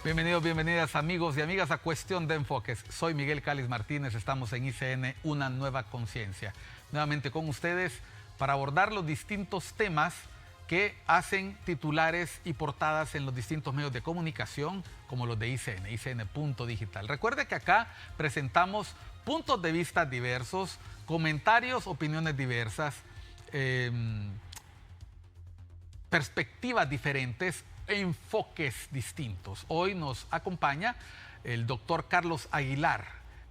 Bienvenidos, bienvenidas amigos y amigas a Cuestión de Enfoques. Soy Miguel Cáliz Martínez, estamos en ICN, Una Nueva Conciencia. Nuevamente con ustedes para abordar los distintos temas que hacen titulares y portadas en los distintos medios de comunicación, como los de ICN, ICN.digital. Recuerde que acá presentamos puntos de vista diversos, comentarios, opiniones diversas, perspectivas diferentes, enfoques distintos. Hoy nos acompaña el doctor Carlos Aguilar,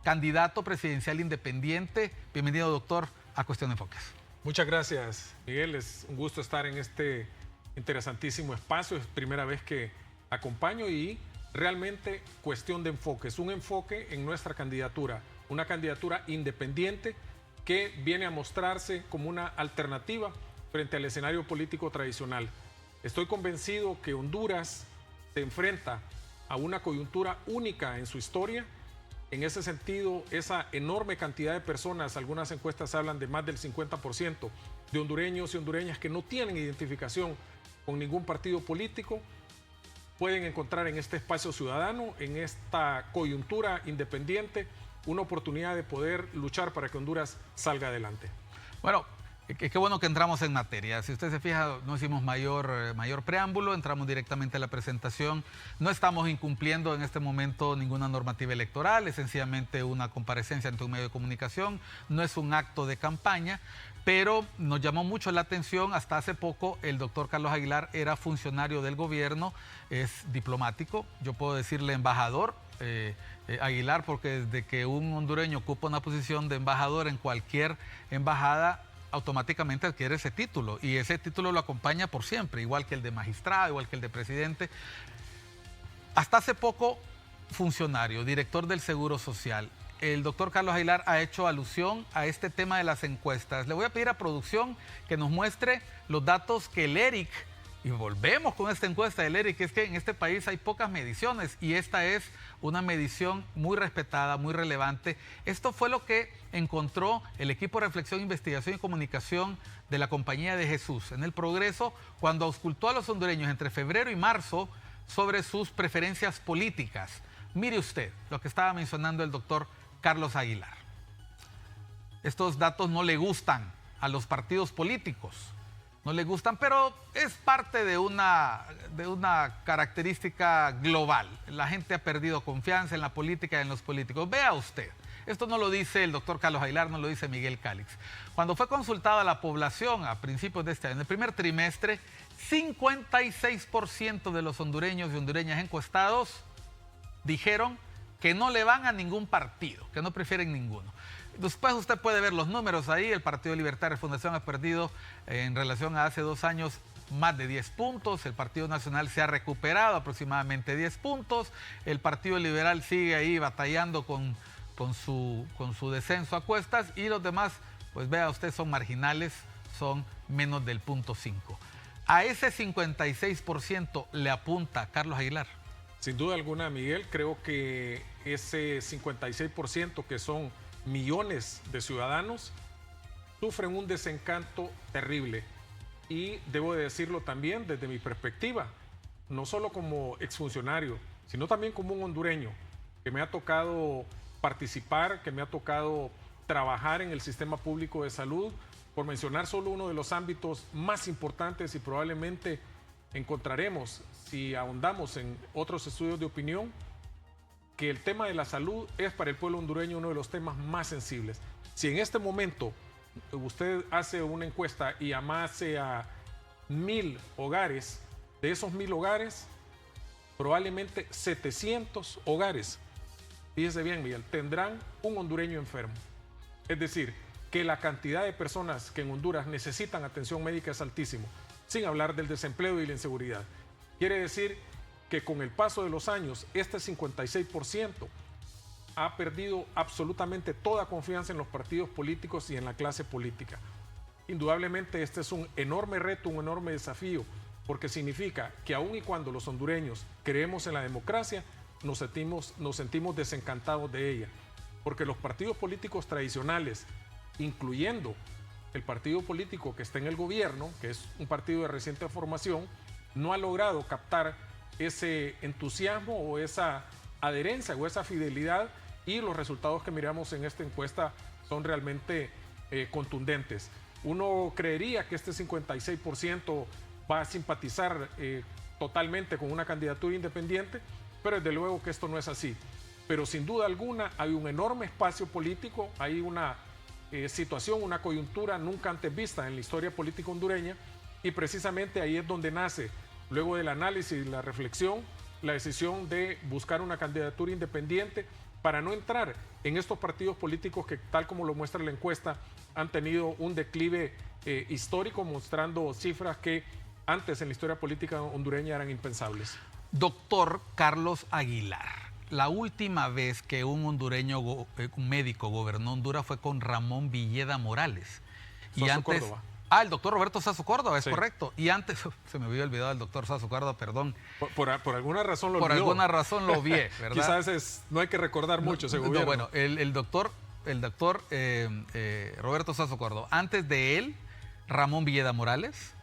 candidato presidencial independiente. Bienvenido, doctor, a Cuestión de Enfoques. Muchas gracias, Miguel. Es un gusto estar en este interesantísimo espacio. Es primera vez que acompaño y realmente Cuestión de Enfoques. Un enfoque en nuestra candidatura, una candidatura independiente que viene a mostrarse como una alternativa frente al escenario político tradicional. Estoy convencido que Honduras se enfrenta a una coyuntura única en su historia. En ese sentido, esa enorme cantidad de personas, algunas encuestas hablan de más del 50% de hondureños y hondureñas que no tienen identificación con ningún partido político, pueden encontrar en este espacio ciudadano, en esta coyuntura independiente, una oportunidad de poder luchar para que Honduras salga adelante. Bueno, qué bueno que entramos en materia. Si usted se fija, no hicimos mayor preámbulo, entramos directamente a la presentación. No estamos incumpliendo en este momento ninguna normativa electoral, es sencillamente una comparecencia ante un medio de comunicación, no es un acto de campaña, pero nos llamó mucho la atención. Hasta hace poco el doctor Carlos Aguilar era funcionario del gobierno, es diplomático, yo puedo decirle embajador Aguilar, porque desde que un hondureño ocupa una posición de embajador en cualquier embajada, automáticamente adquiere ese título y ese título lo acompaña por siempre, igual que el de magistrado, igual que el de presidente. Hasta hace poco funcionario, director del Seguro Social. El doctor Carlos Aguilar ha hecho alusión a este tema de las encuestas. Le voy a pedir a producción que nos muestre los datos que el ERIC, y volvemos con esta encuesta del ERIC, es que en este país hay pocas mediciones y esta es una medición muy respetada, muy relevante. Esto fue lo que encontró el equipo de reflexión, investigación y comunicación de la Compañía de Jesús en El Progreso cuando auscultó a los hondureños entre febrero y marzo sobre sus preferencias políticas. Mire usted lo que estaba mencionando el doctor Carlos Aguilar. Estos datos no le gustan a los partidos políticos. No le gustan, pero es parte de una característica global. La gente ha perdido confianza en la política y en los políticos. Vea usted, esto no lo dice el doctor Carlos Aguilar, no lo dice Miguel Cáliz. Cuando fue consultada la población a principios de este año, en el primer trimestre, 56% de los hondureños y hondureñas encuestados dijeron que no le van a ningún partido, que no prefieren ninguno. Después usted puede ver los números ahí. El Partido Libertad y Fundación ha perdido en relación a hace 2 años más de 10 puntos. El Partido Nacional se ha recuperado aproximadamente 10 puntos. El Partido Liberal sigue ahí batallando con su descenso a cuestas. Y los demás, pues vea usted, son marginales, son menos del 0.5. A ese 56% le apunta Carlos Aguilar. Sin duda alguna, Miguel, creo que ese 56% que son millones de ciudadanos sufren un desencanto terrible. Y debo de decirlo también desde mi perspectiva, no solo como exfuncionario, sino también como un hondureño que me ha tocado participar, que me ha tocado trabajar en el sistema público de salud, por mencionar solo uno de los ámbitos más importantes, y probablemente encontraremos, si ahondamos en otros estudios de opinión, que el tema de la salud es para el pueblo hondureño uno de los temas más sensibles. Si en este momento usted hace una encuesta y amase a 1000 hogares, de esos 1000 hogares, probablemente 700 hogares, fíjese bien, Miguel, tendrán un hondureño enfermo. Es decir, que la cantidad de personas que en Honduras necesitan atención médica es altísimo, sin hablar del desempleo y la inseguridad. Quiere decir que con el paso de los años, este 56% ha perdido absolutamente toda confianza en los partidos políticos y en la clase política. Indudablemente este es un enorme reto, un enorme desafío, porque significa que aun y cuando los hondureños creemos en la democracia, nos sentimos desencantados de ella, porque los partidos políticos tradicionales, incluyendo el partido político que está en el gobierno, que es un partido de reciente formación, no ha logrado captar ese entusiasmo o esa adherencia o esa fidelidad, y los resultados que miramos en esta encuesta son realmente contundentes. Uno creería que este 56% va a simpatizar totalmente con una candidatura independiente, pero desde luego que esto no es así. Pero sin duda alguna hay un enorme espacio político, hay una situación, una coyuntura nunca antes vista en la historia política hondureña, y precisamente ahí es donde nace, luego del análisis y la reflexión, la decisión de buscar una candidatura independiente para no entrar en estos partidos políticos que, tal como lo muestra la encuesta, han tenido un declive histórico, mostrando cifras que antes en la historia política hondureña eran impensables. Doctor Carlos Aguilar, la última vez que un hondureño, un médico, gobernó Honduras fue con Ramón Villeda Morales. Y antes, Córdoba. El doctor Roberto Sazo Córdoba, es correcto. Y antes, se me había olvidado el doctor Sazo Córdoba, perdón. Por alguna razón lo Por olvidó. alguna razón lo vi, ¿verdad? Quizás no hay que recordar mucho ese gobierno. Bueno, el doctor Roberto Sazo Córdoba. Antes de él, Ramón Villeda Morales.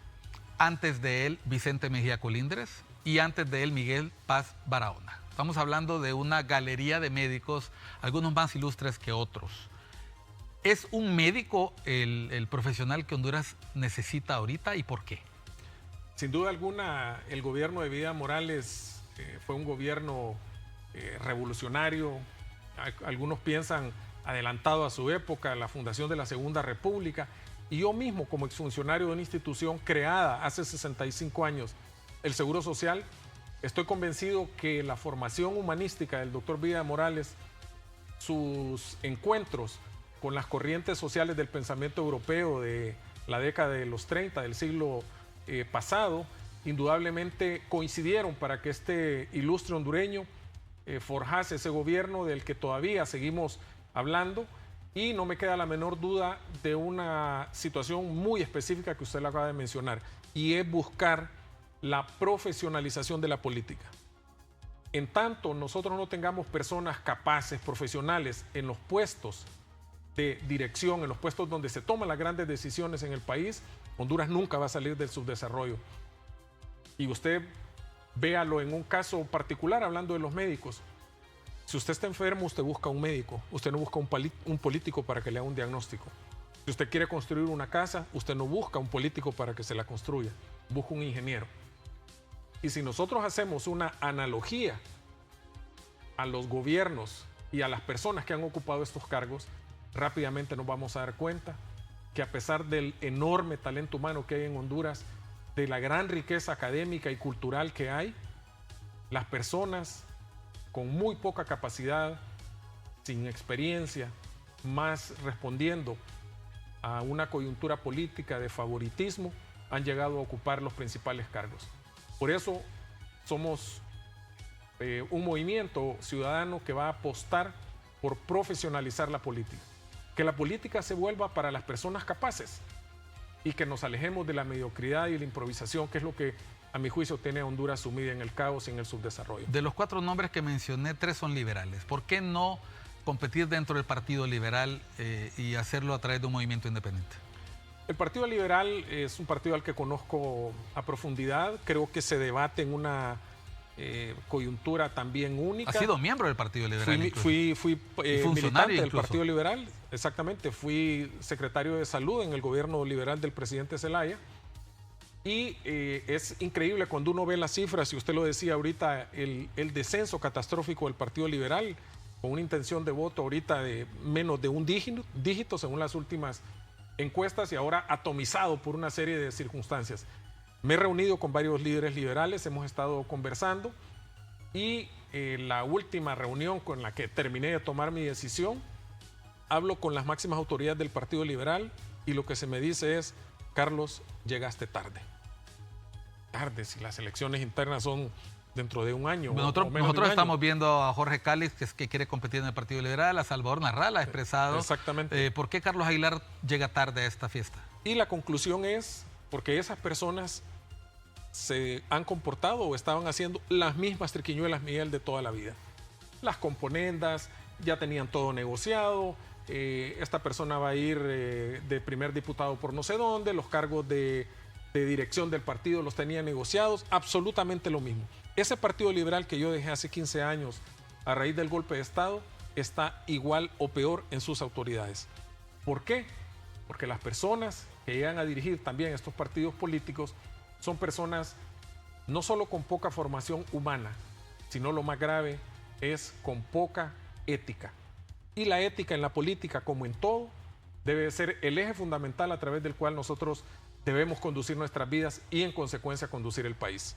Antes de él, Vicente Mejía Colindres. Y antes de él, Miguel Paz Barahona. Estamos hablando de una galería de médicos, algunos más ilustres que otros. ¿Es un médico el profesional que Honduras necesita ahorita y por qué? Sin duda alguna, el gobierno de Villeda Morales fue un gobierno revolucionario. Algunos piensan adelantado a su época, la fundación de la Segunda República. Y yo mismo, como exfuncionario de una institución creada hace 65 años, el Seguro Social, estoy convencido que la formación humanística del doctor Villeda Morales, sus encuentros con las corrientes sociales del pensamiento europeo de la década de los 30 del siglo pasado, indudablemente coincidieron para que este ilustre hondureño forjase ese gobierno del que todavía seguimos hablando. Y no me queda la menor duda de una situación muy específica que usted le acaba de mencionar, y es buscar la profesionalización de la política. En tanto nosotros no tengamos personas capaces, profesionales, en los puestos de dirección, en los puestos donde se toman las grandes decisiones en el país, Honduras nunca va a salir del subdesarrollo. Y usted véalo en un caso particular, hablando de los médicos. Si usted está enfermo, usted busca un médico, usted no busca un político para que le haga un diagnóstico. Si usted quiere construir una casa, usted no busca un político para que se la construya, busca un ingeniero. Y si nosotros hacemos una analogía a los gobiernos y a las personas que han ocupado estos cargos, rápidamente nos vamos a dar cuenta que a pesar del enorme talento humano que hay en Honduras, de la gran riqueza académica y cultural que hay, las personas con muy poca capacidad, sin experiencia, más respondiendo a una coyuntura política de favoritismo, han llegado a ocupar los principales cargos. Por eso somos un movimiento ciudadano que va a apostar por profesionalizar la política. Que la política se vuelva para las personas capaces y que nos alejemos de la mediocridad y la improvisación, que es lo que, a mi juicio, tiene a Honduras sumida en el caos y en el subdesarrollo. De los 4 nombres que mencioné, 3 son liberales. ¿Por qué no competir dentro del Partido Liberal y hacerlo a través de un movimiento independiente? El Partido Liberal es un partido al que conozco a profundidad. Creo que se debate en una coyuntura también única. ¿Ha sido miembro del Partido Liberal? Fui militante del incluso. Partido Liberal, exactamente. Fui secretario de Salud en el gobierno liberal del presidente Zelaya. Y es increíble cuando uno ve las cifras, y usted lo decía ahorita, el descenso catastrófico del Partido Liberal, con una intención de voto ahorita de menos de un dígito según las últimas encuestas, y ahora atomizado por una serie de circunstancias. Me he reunido con varios líderes liberales, hemos estado conversando, y la última reunión con la que terminé de tomar mi decisión, hablo con las máximas autoridades del Partido Liberal y lo que se me dice es: Carlos, llegaste tarde. Tarde, si las elecciones internas son dentro de un año. Nosotros estamos viendo a Jorge Cáliz, que quiere competir en el Partido Liberal, a Salvador Narral ha expresado. Exactamente. ¿Por qué Carlos Aguilar llega tarde a esta fiesta? Y la conclusión es porque esas personas se han comportado o estaban haciendo las mismas triquiñuelas, Miguel, de toda la vida. Las componendas, ya tenían todo negociado, esta persona va a ir de primer diputado por no sé dónde, los cargos de de dirección del partido los tenía negociados, absolutamente lo mismo. Ese Partido Liberal que yo dejé hace 15 años a raíz del golpe de Estado está igual o peor en sus autoridades. ¿Por qué? Porque las personas que llegan a dirigir también estos partidos políticos son personas no solo con poca formación humana, sino lo más grave es con poca ética. Y la ética en la política, como en todo, debe ser el eje fundamental a través del cual nosotros debemos conducir nuestras vidas y en consecuencia conducir el país.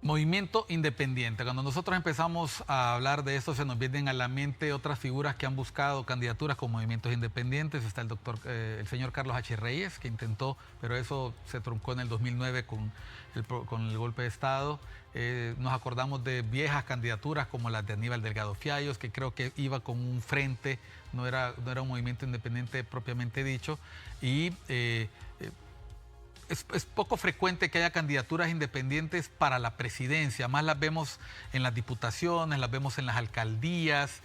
Movimiento independiente. Cuando nosotros empezamos a hablar de esto, se nos vienen a la mente otras figuras que han buscado candidaturas con movimientos independientes. Está el señor Carlos H. Reyes, que intentó, pero eso se truncó en el 2009 con el golpe de Estado. Nos acordamos de viejas candidaturas como las de Aníbal Delgado Fiallos, que creo que iba con un frente, no era un movimiento independiente propiamente dicho. Y es poco frecuente que haya candidaturas independientes para la presidencia, más las vemos en las diputaciones, las vemos en las alcaldías.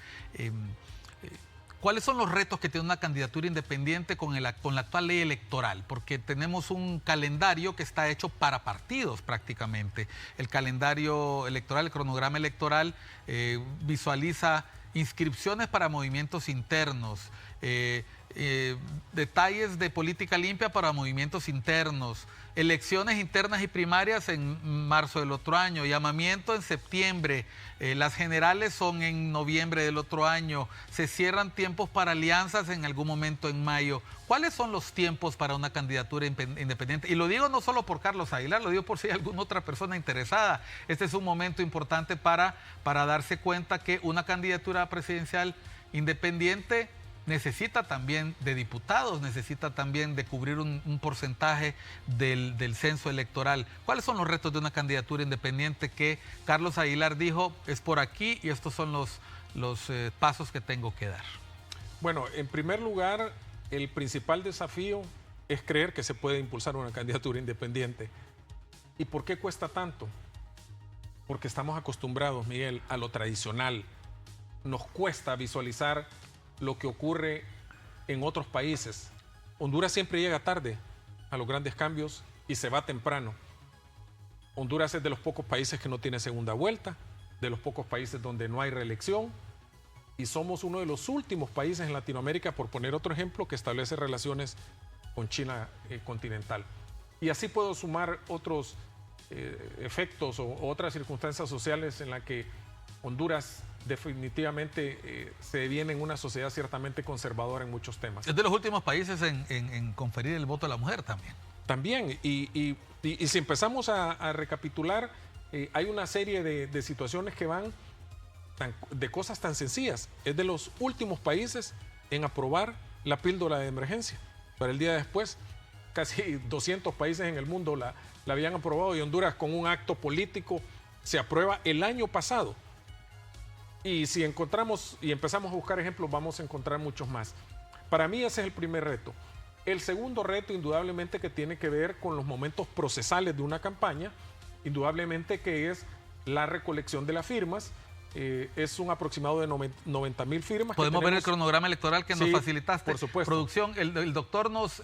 ¿Cuáles son los retos que tiene una candidatura independiente con la actual ley electoral? Porque tenemos un calendario que está hecho para partidos prácticamente. El calendario electoral, el cronograma electoral visualiza inscripciones para movimientos internos, detalles de política limpia para movimientos internos, elecciones internas y primarias en marzo del otro año, llamamiento en septiembre, las generales son en noviembre del otro año, se cierran tiempos para alianzas en algún momento en mayo. ¿Cuáles son los tiempos para una candidatura independiente? Y lo digo no solo por Carlos Aguilar, lo digo por si hay alguna otra persona interesada. Este es un momento importante para darse cuenta que una candidatura presidencial independiente necesita también de diputados, necesita también de cubrir un porcentaje del censo electoral. ¿Cuáles son los retos de una candidatura independiente que Carlos Aguilar dijo es por aquí y estos son los pasos que tengo que dar? Bueno, en primer lugar, el principal desafío es creer que se puede impulsar una candidatura independiente. ¿Y por qué cuesta tanto? Porque estamos acostumbrados, Miguel, a lo tradicional. Nos cuesta visualizar lo que ocurre en otros países. Honduras siempre llega tarde a los grandes cambios y se va temprano. Honduras es de los pocos países que no tiene segunda vuelta, de los pocos países donde no hay reelección, y somos uno de los últimos países en Latinoamérica, por poner otro ejemplo, que establece relaciones con China continental. Y así puedo sumar otros efectos o otras circunstancias sociales en las que Honduras definitivamente se viene en una sociedad ciertamente conservadora en muchos temas. Es de los últimos países en conferir el voto a la mujer también. También, y si empezamos a recapitular, hay una serie de situaciones que van de cosas tan sencillas. Es de los últimos países en aprobar la píldora de emergencia. Para el día después, casi 200 países en el mundo la habían aprobado y Honduras con un acto político se aprueba el año pasado. Y si encontramos y empezamos a buscar ejemplos, vamos a encontrar muchos más. Para mí ese es el primer reto. El segundo reto, indudablemente, que tiene que ver con los momentos procesales de una campaña, indudablemente que es la recolección de las firmas. Es un aproximado de 90,000 firmas. Podemos ver el cronograma electoral que nos facilitaste. Por supuesto. Producción, el doctor nos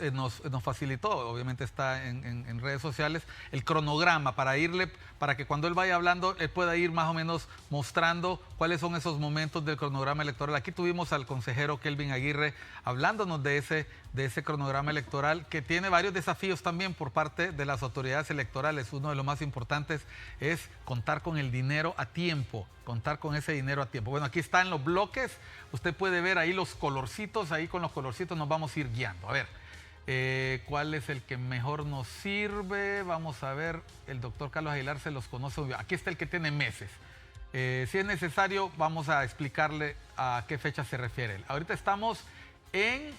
facilitó, obviamente está en redes sociales, el cronograma para que cuando él vaya hablando, él pueda ir más o menos mostrando cuáles son esos momentos del cronograma electoral. Aquí tuvimos al consejero Kelvin Aguirre hablándonos de ese cronograma electoral que tiene varios desafíos también por parte de las autoridades electorales. Uno de los más importantes es contar con el dinero a tiempo, contar con ese dinero a tiempo. Bueno, aquí están los bloques, usted puede ver ahí los colorcitos, ahí con los colorcitos nos vamos a ir guiando. A ver, ¿cuál es el que mejor nos sirve? Vamos a ver, el doctor Carlos Aguilar se los conoce muy bien. Aquí está el que tiene meses. Si es necesario, vamos a explicarle a qué fecha se refiere. Ahorita estamos en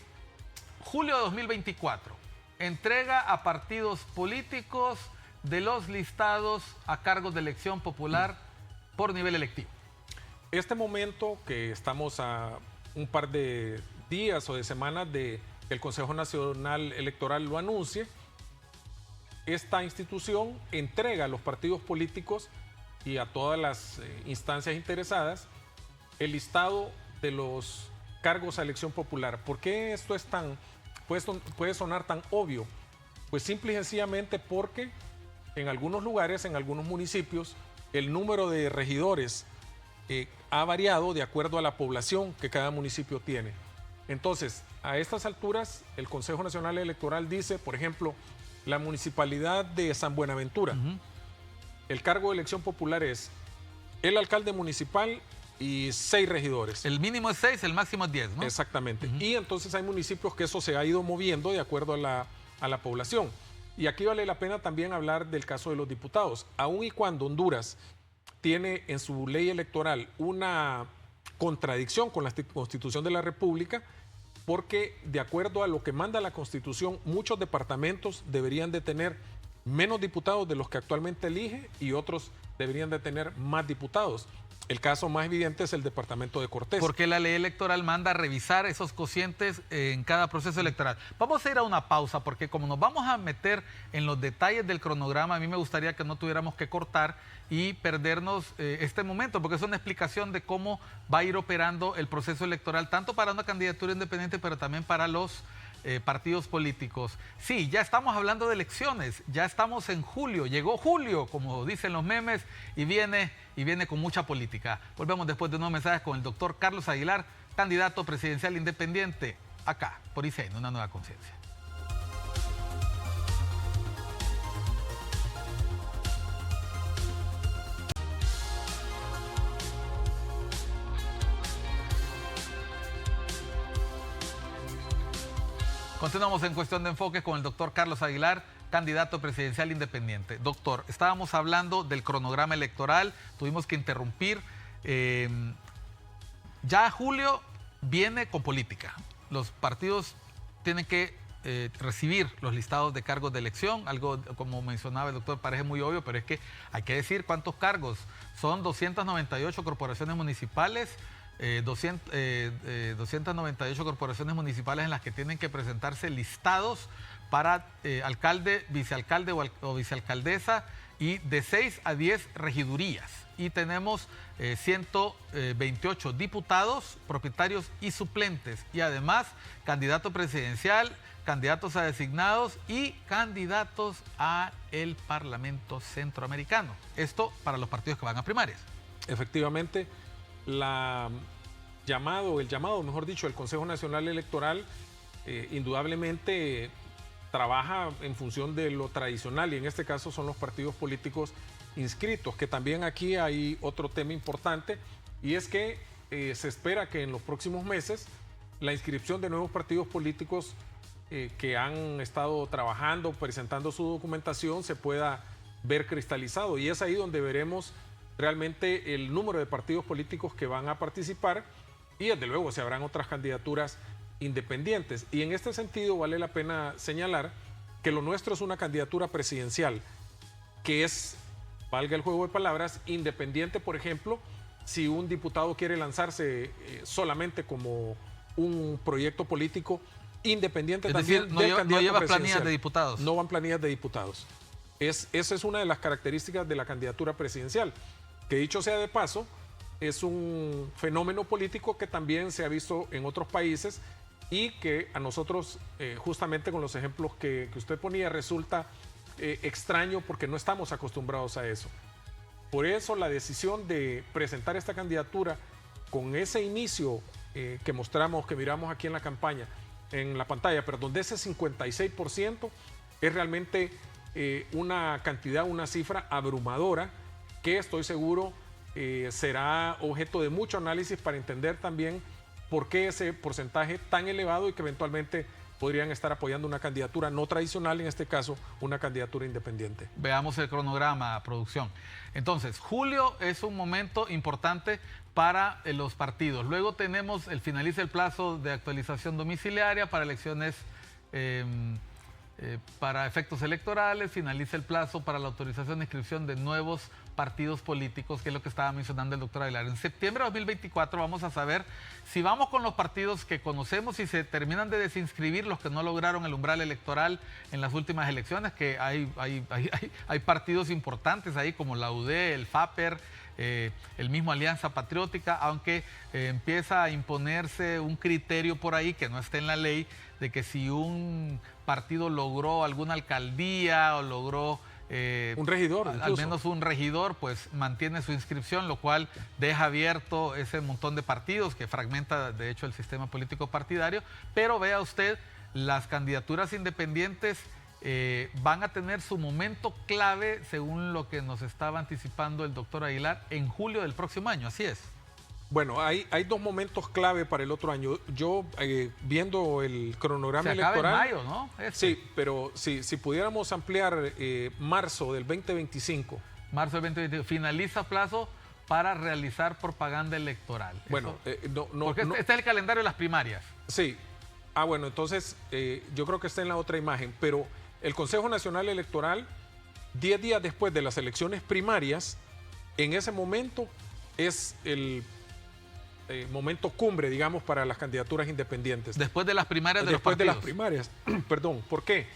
julio de 2024. Entrega a partidos políticos de los listados a cargos de elección popular por nivel electivo. Este momento que estamos a un par de días o de semanas de que el Consejo Nacional Electoral lo anuncie, esta institución entrega a los partidos políticos y a todas las instancias interesadas el listado de los cargos a elección popular. ¿Por qué esto es puede sonar tan obvio? Pues simple y sencillamente porque en algunos lugares, en algunos municipios, el número de regidores ha variado de acuerdo a la población que cada municipio tiene. Entonces, a estas alturas, el Consejo Nacional Electoral dice, por ejemplo, la municipalidad de San Buenaventura, el cargo de elección popular es el alcalde municipal y 6 regidores. El mínimo es 6, el máximo es 10, ¿no? Exactamente. Y entonces hay municipios que eso se ha ido moviendo de acuerdo a la población. Y aquí vale la pena también hablar del caso de los diputados. Aun y cuando Honduras tiene en su ley electoral una contradicción con la Constitución de la República, porque de acuerdo a lo que manda la Constitución, muchos departamentos deberían de tener menos diputados de los que actualmente elige y otros deberían de tener más diputados. El caso más evidente es el departamento de Cortés. Porque la ley electoral manda a revisar esos cocientes en cada proceso electoral. Vamos a ir a una pausa porque como nos vamos a meter en los detalles del cronograma, a mí me gustaría que no tuviéramos que cortar y perdernos este momento, porque es una explicación de cómo va a ir operando el proceso electoral, tanto para una candidatura independiente, pero también para los partidos políticos. Sí, ya estamos hablando de elecciones, ya estamos en julio, llegó julio, como dicen los memes, y viene con mucha política. Volvemos después de unos mensajes con el doctor Carlos Aguilar, candidato presidencial independiente, acá, por ICN, Una Nueva Conciencia. Continuamos en Cuestión de Enfoque con el doctor Carlos Aguilar, candidato presidencial independiente. Doctor, estábamos hablando del cronograma electoral, tuvimos que interrumpir. Ya julio viene con política. Los partidos tienen que recibir los listados de cargos de elección, algo como mencionaba el doctor, parece muy obvio, pero es que hay que decir cuántos cargos. Son 298 corporaciones municipales, 298 corporaciones municipales en las que tienen que presentarse listados para alcalde, vicealcalde o vicealcaldesa y de 6 a 10 regidurías. Y tenemos 128 diputados, propietarios y suplentes. Y además candidato presidencial, candidatos a designados y candidatos a el Parlamento Centroamericano. Esto para los partidos que van a primarias. Efectivamente. El llamado, mejor dicho, el Consejo Nacional Electoral indudablemente trabaja en función de lo tradicional y en este caso son los partidos políticos inscritos, que también aquí hay otro tema importante y es que se espera que en los próximos meses la inscripción de nuevos partidos políticos que han estado trabajando, presentando su documentación se pueda ver cristalizado y es ahí donde veremos realmente el número de partidos políticos que van a participar y desde luego se habrán otras candidaturas independientes. Y en este sentido vale la pena señalar que lo nuestro es una candidatura presidencial que es, valga el juego de palabras, independiente, por ejemplo, si un diputado quiere lanzarse solamente como un proyecto político independiente es también decir, del candidato no lleva presidencial. planillas de diputados. No van planillas de diputados. Esa es una de las características de la candidatura presidencial. Que dicho sea de paso, es un fenómeno político que también se ha visto en otros países y que a nosotros, justamente con los ejemplos que usted ponía, resulta extraño porque no estamos acostumbrados a eso. Por eso la decisión de presentar esta candidatura con ese inicio que miramos aquí en la campaña, en la pantalla, perdón, de ese 56% es realmente una cantidad, una cifra abrumadora que estoy seguro será objeto de mucho análisis para entender también por qué ese porcentaje tan elevado y que eventualmente podrían estar apoyando una candidatura no tradicional, en este caso una candidatura independiente. Veamos el cronograma, producción. Entonces, julio es un momento importante para los partidos. Luego finaliza el plazo de actualización domiciliaria para elecciones para efectos electorales, finaliza el plazo para la autorización de inscripción de nuevos partidos políticos, que es lo que estaba mencionando el doctor Aguilar. En septiembre de 2024 vamos a saber si vamos con los partidos que conocemos y se terminan de desinscribir los que no lograron el umbral electoral en las últimas elecciones, que hay partidos importantes ahí como la UD, el FAPER, el mismo Alianza Patriótica, aunque empieza a imponerse un criterio por ahí que no está en la ley, de que si un partido logró alguna alcaldía o logró un regidor, al menos un regidor, pues mantiene su inscripción, lo cual deja abierto ese montón de partidos que fragmenta de hecho el sistema político partidario. Pero vea usted, las candidaturas independientes van a tener su momento clave, según lo que nos estaba anticipando el doctor Aguilar, en julio del próximo año, así es. Bueno, hay dos momentos clave para el otro año. Yo, viendo el cronograma electoral... Se acaba en mayo, ¿no? Sí, pero si pudiéramos ampliar marzo del 2025. Marzo del 2025. Finaliza plazo para realizar propaganda electoral. Bueno, porque este es el calendario de las primarias. Sí. Ah, bueno, entonces yo creo que está en la otra imagen. Pero el Consejo Nacional Electoral, 10 días después de las elecciones primarias, en ese momento es el... momento cumbre, digamos, para las candidaturas independientes. Después de las primarias de los partidos. Después de las primarias, perdón. ¿Por qué?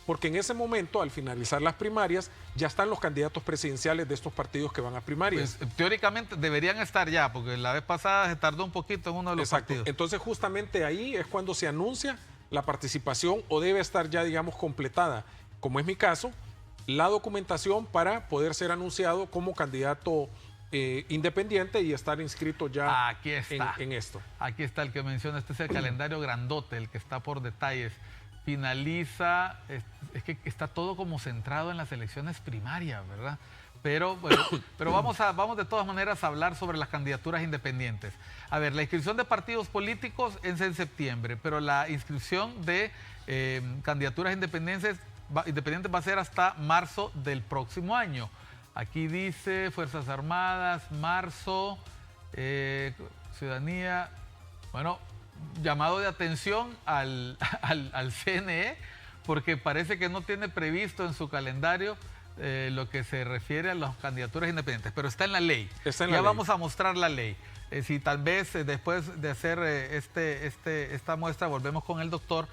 Porque en ese momento, al finalizar las primarias, ya están los candidatos presidenciales de estos partidos que van a primarias. Pues, teóricamente deberían estar ya, porque la vez pasada se tardó un poquito en uno de los partidos. Entonces, justamente ahí es cuando se anuncia la participación o debe estar ya, digamos, completada, como es mi caso, la documentación para poder ser anunciado como candidato independiente y estar inscrito ya Aquí está. En esto. Aquí está el que menciona, este es el calendario grandote, el que está por detalles. Finaliza, es que está todo como centrado en las elecciones primarias, ¿verdad? Pero, bueno, pero vamos de todas maneras a hablar sobre las candidaturas independientes. A ver, la inscripción de partidos políticos es en septiembre, pero la inscripción de candidaturas independientes va a ser hasta marzo del próximo año. Aquí dice Fuerzas Armadas, marzo, ciudadanía. Bueno, llamado de atención al CNE, porque parece que no tiene previsto en su calendario lo que se refiere a las candidaturas independientes, pero está en la ley. Ya vamos a mostrar la ley. Si tal vez después de hacer esta muestra volvemos con el doctor,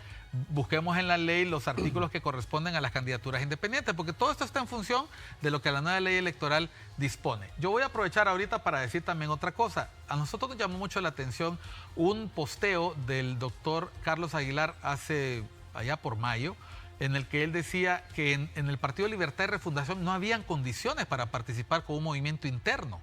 busquemos en la ley los artículos que corresponden a las candidaturas independientes, porque todo esto está en función de lo que la nueva ley electoral dispone. Yo voy a aprovechar ahorita para decir también otra cosa. A nosotros nos llamó mucho la atención un posteo del doctor Carlos Aguilar allá por mayo, en el que él decía que en el Partido Libertad y Refundación no habían condiciones para participar con un movimiento interno.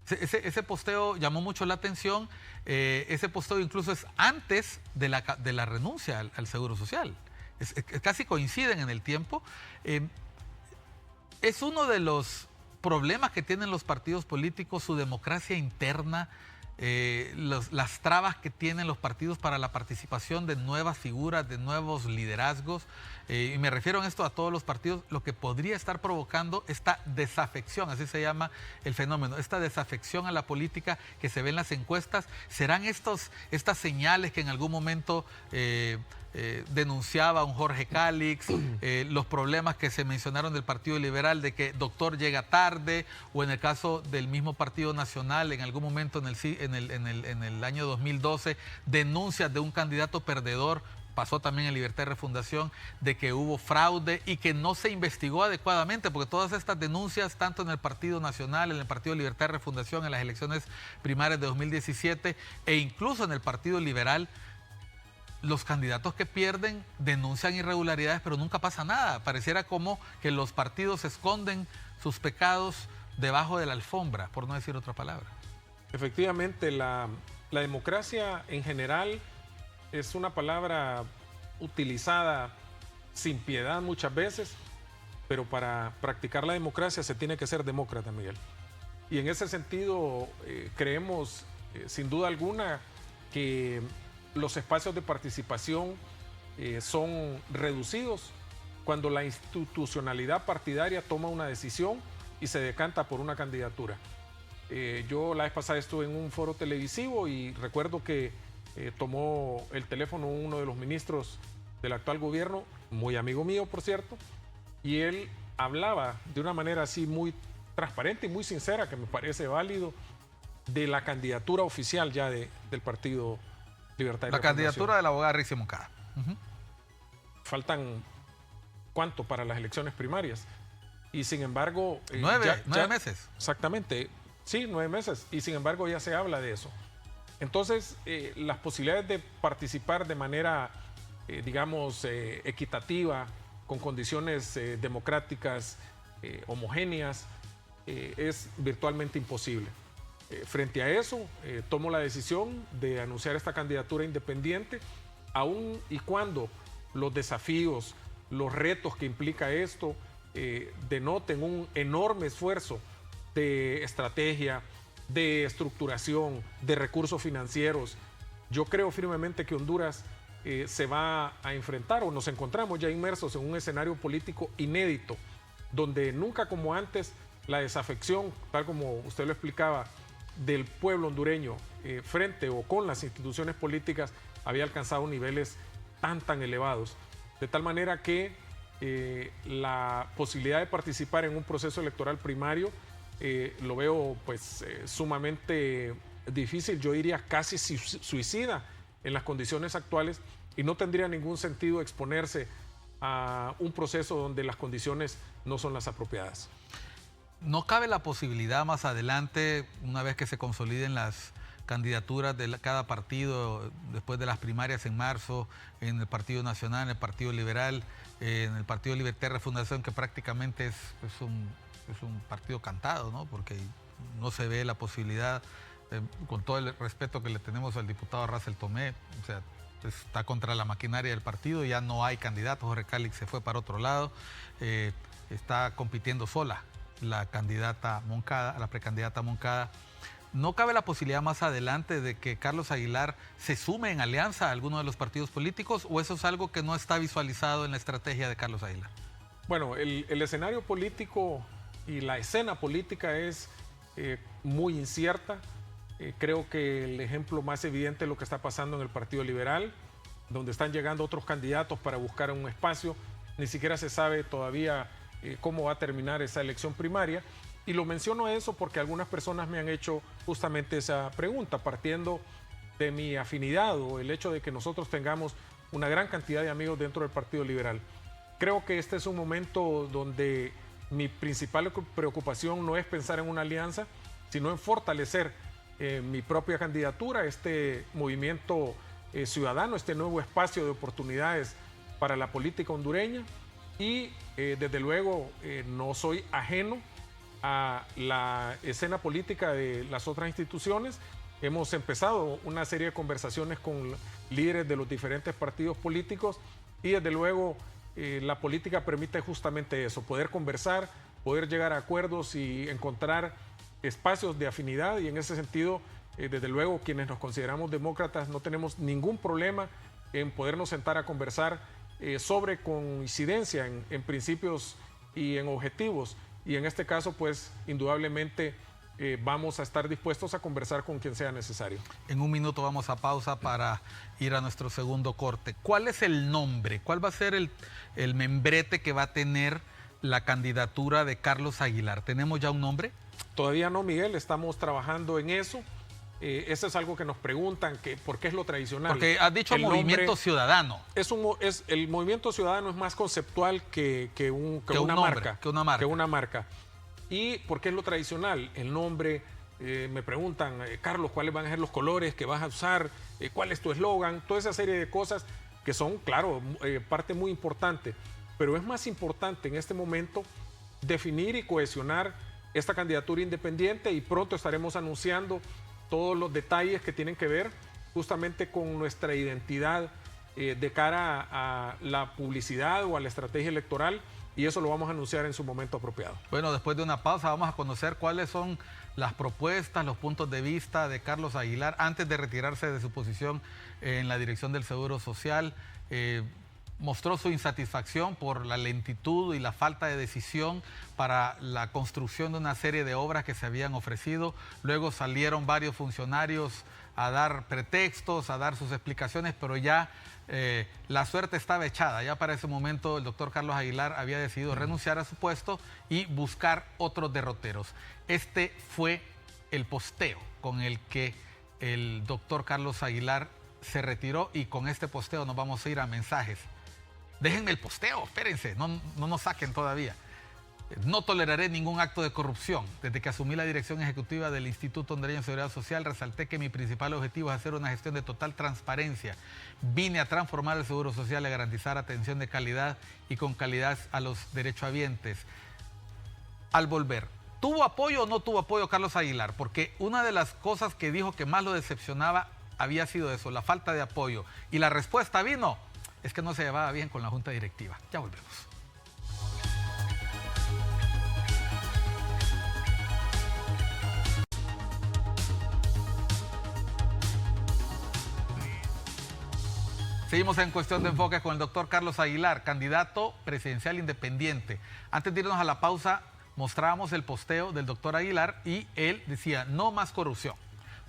Ese posteo llamó mucho la atención. Ese posteo incluso es antes de la renuncia al Seguro Social. Casi coinciden en el tiempo. Es uno de los problemas que tienen los partidos políticos, su democracia interna, las trabas que tienen los partidos para la participación de nuevas figuras, de nuevos liderazgos. Y me refiero en esto a todos los partidos, lo que podría estar provocando esta desafección, así se llama el fenómeno, esta desafección a la política que se ve en las encuestas. ¿Serán estas señales que en algún momento denunciaba un Jorge Cálix, los problemas que se mencionaron del Partido Liberal de que doctor llega tarde, o en el caso del mismo Partido Nacional, en algún momento en el año 2012, denuncias de un candidato perdedor? Pasó también en Libertad y Refundación, de que hubo fraude y que no se investigó adecuadamente, porque todas estas denuncias, tanto en el Partido Nacional, en el Partido Libertad y Refundación, en las elecciones primarias de 2017 e incluso en el Partido Liberal, los candidatos que pierden denuncian irregularidades, pero nunca pasa nada. Pareciera como que los partidos esconden sus pecados debajo de la alfombra, por no decir otra palabra. Efectivamente, la democracia en general es una palabra utilizada sin piedad muchas veces, pero para practicar la democracia se tiene que ser demócrata, Miguel. Y en ese sentido creemos, sin duda alguna, que los espacios de participación son reducidos cuando la institucionalidad partidaria toma una decisión y se decanta por una candidatura. Yo la vez pasada estuve en un foro televisivo y recuerdo que tomó el teléfono uno de los ministros del actual gobierno, muy amigo mío, por cierto, y él hablaba de una manera así muy transparente y muy sincera, que me parece válido, de la candidatura oficial ya del Partido Libertad y Refundación. La candidatura de la abogada Rixi Moncada. Faltan, ¿cuánto para las elecciones primarias? Y sin embargo... 9 meses. Exactamente. Sí, 9 meses. Y sin embargo ya se habla de eso. Entonces, las posibilidades de participar de manera, digamos, equitativa, con condiciones democráticas, homogéneas, es virtualmente imposible. Frente a eso, tomo la decisión de anunciar esta candidatura independiente, aun y cuando los desafíos, los retos que implica esto, denoten un enorme esfuerzo de estrategia, de estructuración, de recursos financieros. Yo creo firmemente que Honduras se va a enfrentar, o nos encontramos ya inmersos en un escenario político inédito, donde nunca como antes la desafección, tal como usted lo explicaba, del pueblo hondureño frente o con las instituciones políticas había alcanzado niveles tan elevados. De tal manera que la posibilidad de participar en un proceso electoral primario lo veo pues sumamente difícil, yo diría casi suicida en las condiciones actuales, y no tendría ningún sentido exponerse a un proceso donde las condiciones no son las apropiadas. ¿No cabe la posibilidad más adelante, una vez que se consoliden las candidaturas de cada partido, después de las primarias en marzo, en el Partido Nacional, en el Partido Liberal, en el Partido Libertad y Refundación, que prácticamente es un partido cantado, ¿no? Porque no se ve la posibilidad, con todo el respeto que le tenemos al diputado Russell Tomé, o sea, está contra la maquinaria del partido, ya no hay candidato, Jorge Cálix se fue para otro lado, está compitiendo sola la candidata Moncada, la precandidata Moncada. ¿No cabe la posibilidad más adelante de que Carlos Aguilar se sume en alianza a alguno de los partidos políticos, o eso es algo que no está visualizado en la estrategia de Carlos Aguilar? Bueno, el escenario político y la escena política es muy incierta. Creo que el ejemplo más evidente es lo que está pasando en el Partido Liberal, donde están llegando otros candidatos para buscar un espacio. Ni siquiera se sabe todavía cómo va a terminar esa elección primaria. Y lo menciono eso porque algunas personas me han hecho justamente esa pregunta, partiendo de mi afinidad o el hecho de que nosotros tengamos una gran cantidad de amigos dentro del Partido Liberal. Creo que este es un momento donde mi principal preocupación no es pensar en una alianza, sino en fortalecer mi propia candidatura, este movimiento ciudadano, este nuevo espacio de oportunidades para la política hondureña. Y desde luego no soy ajeno a la escena política de las otras instituciones. Hemos empezado una serie de conversaciones con líderes de los diferentes partidos políticos, y desde luego la política permite justamente eso, poder conversar, poder llegar a acuerdos y encontrar espacios de afinidad, y en ese sentido, desde luego, quienes nos consideramos demócratas no tenemos ningún problema en podernos sentar a conversar sobre coincidencia en principios y en objetivos, y en este caso pues indudablemente vamos a estar dispuestos a conversar con quien sea necesario. En un minuto vamos a pausa para ir a nuestro segundo corte. ¿Cuál es el nombre? ¿Cuál va a ser el membrete que va a tener la candidatura de Carlos Aguilar? ¿Tenemos ya un nombre? Todavía no, Miguel, estamos trabajando en eso. Eso es algo que nos preguntan, que ¿por qué es lo tradicional? Porque has dicho Movimiento Ciudadano. El Movimiento Ciudadano es más conceptual que una marca. ¿Y por qué es lo tradicional? El nombre, me preguntan, Carlos, ¿cuáles van a ser los colores que vas a usar? ¿Cuál es tu eslogan? Toda esa serie de cosas que son, claro, parte muy importante. Pero es más importante en este momento definir y cohesionar esta candidatura independiente, y pronto estaremos anunciando todos los detalles que tienen que ver justamente con nuestra identidad de cara a la publicidad o a la estrategia electoral, y eso lo vamos a anunciar en su momento apropiado. Bueno, después de una pausa vamos a conocer cuáles son las propuestas, los puntos de vista de Carlos Aguilar antes de retirarse de su posición en la dirección del Seguro Social. Mostró su insatisfacción por la lentitud y la falta de decisión para la construcción de una serie de obras que se habían ofrecido. Luego salieron varios funcionarios a dar pretextos, a dar sus explicaciones, pero ya la suerte estaba echada. Ya para ese momento el doctor Carlos Aguilar había decidido renunciar a su puesto y buscar otros derroteros. Este fue el posteo con el que el doctor Carlos Aguilar se retiró, y con este posteo nos vamos a ir a mensajes. Déjenme el posteo, espérense, no nos saquen todavía. No toleraré ningún acto de corrupción. Desde que asumí la dirección ejecutiva del Instituto Hondureño de Seguridad Social, resalté que mi principal objetivo es hacer una gestión de total transparencia. Vine a transformar el Seguro Social y a garantizar atención de calidad y con calidad a los derechohabientes. Al volver, ¿tuvo apoyo o no tuvo apoyo Carlos Aguilar? Porque una de las cosas que dijo que más lo decepcionaba había sido eso, la falta de apoyo. Y la respuesta vino, es que no se llevaba bien con la Junta Directiva. Ya volvemos. Seguimos en Cuestión de Enfoque con el doctor Carlos Aguilar, candidato presidencial independiente. Antes de irnos a la pausa, mostrábamos el posteo del doctor Aguilar y él decía, no más corrupción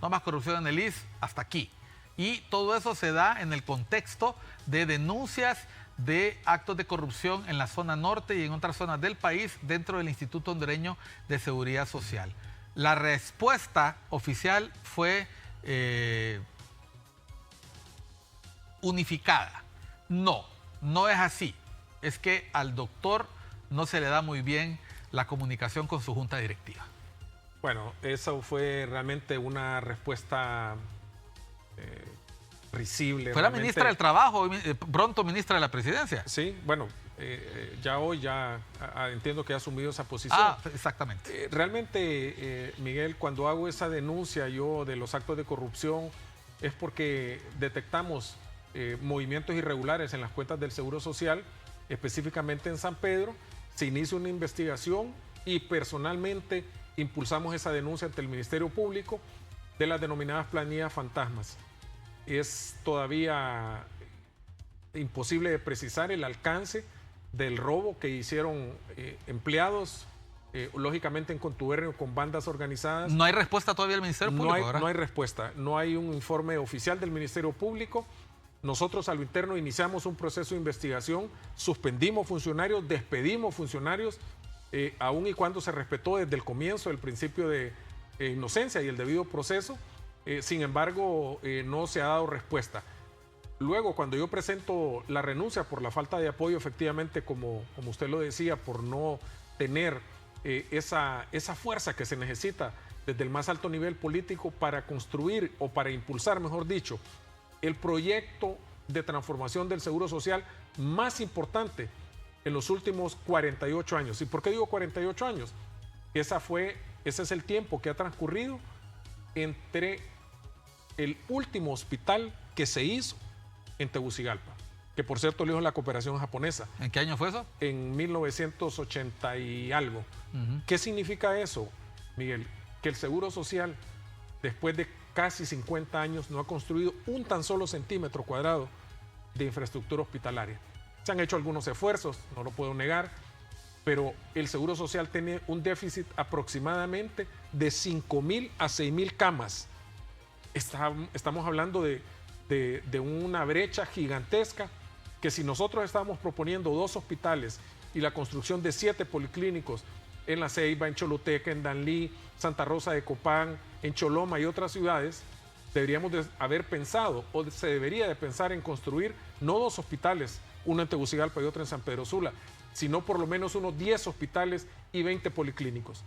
en el IS, hasta aquí. Y todo eso se da en el contexto de denuncias de actos de corrupción en la zona norte y en otras zonas del país dentro del Instituto Hondureño de Seguridad Social. La respuesta oficial fue unificada. No es así. Es que al doctor no se le da muy bien la comunicación con su junta directiva. Bueno, eso fue realmente una respuesta risible. Fue la ministra del Trabajo, pronto ministra de la Presidencia. Sí, bueno, ya hoy entiendo que ha asumido esa posición. Ah, exactamente. Realmente, Miguel, cuando hago esa denuncia yo de los actos de corrupción es porque detectamos movimientos irregulares en las cuentas del Seguro Social, específicamente en San Pedro. Se inicia una investigación y personalmente impulsamos esa denuncia ante el Ministerio Público de las denominadas planillas fantasmas. Es todavía imposible de precisar el alcance del robo que hicieron empleados, lógicamente en contubernio con bandas organizadas. ¿No hay respuesta todavía del Ministerio Público? No hay respuesta, no hay un informe oficial del Ministerio Público. Nosotros a lo interno iniciamos un proceso de investigación, suspendimos funcionarios, despedimos funcionarios, aun y cuando se respetó desde el comienzo el principio de inocencia y el debido proceso. Sin embargo, no se ha dado respuesta. Luego, cuando yo presento la renuncia por la falta de apoyo, efectivamente, como usted lo decía, por no tener esa fuerza que se necesita desde el más alto nivel político para construir o para impulsar, mejor dicho, el proyecto de transformación del Seguro Social más importante en los últimos 48 años. ¿Y por qué digo 48 años? Ese es el tiempo que ha transcurrido entre el último hospital que se hizo en Tegucigalpa, que por cierto lo hizo la cooperación japonesa. ¿En qué año fue eso? En 1980 y algo. ¿Qué significa eso, Miguel? Que el Seguro Social, después de casi 50 años, no ha construido un tan solo centímetro cuadrado de infraestructura hospitalaria. Se han hecho algunos esfuerzos, no lo puedo negar, pero el Seguro Social tiene un déficit aproximadamente de 5.000 a 6.000 camas. Estamos hablando de una brecha gigantesca que si nosotros estábamos proponiendo 2 hospitales y la construcción de 7 policlínicos en La Ceiba, en Choluteca, en Danlí, Santa Rosa de Copán, en Choloma y otras ciudades, deberíamos de haber pensado o se debería de pensar en construir no 2 hospitales, uno en Tegucigalpa y otro en San Pedro Sula, sino por lo menos unos 10 hospitales y 20 policlínicos.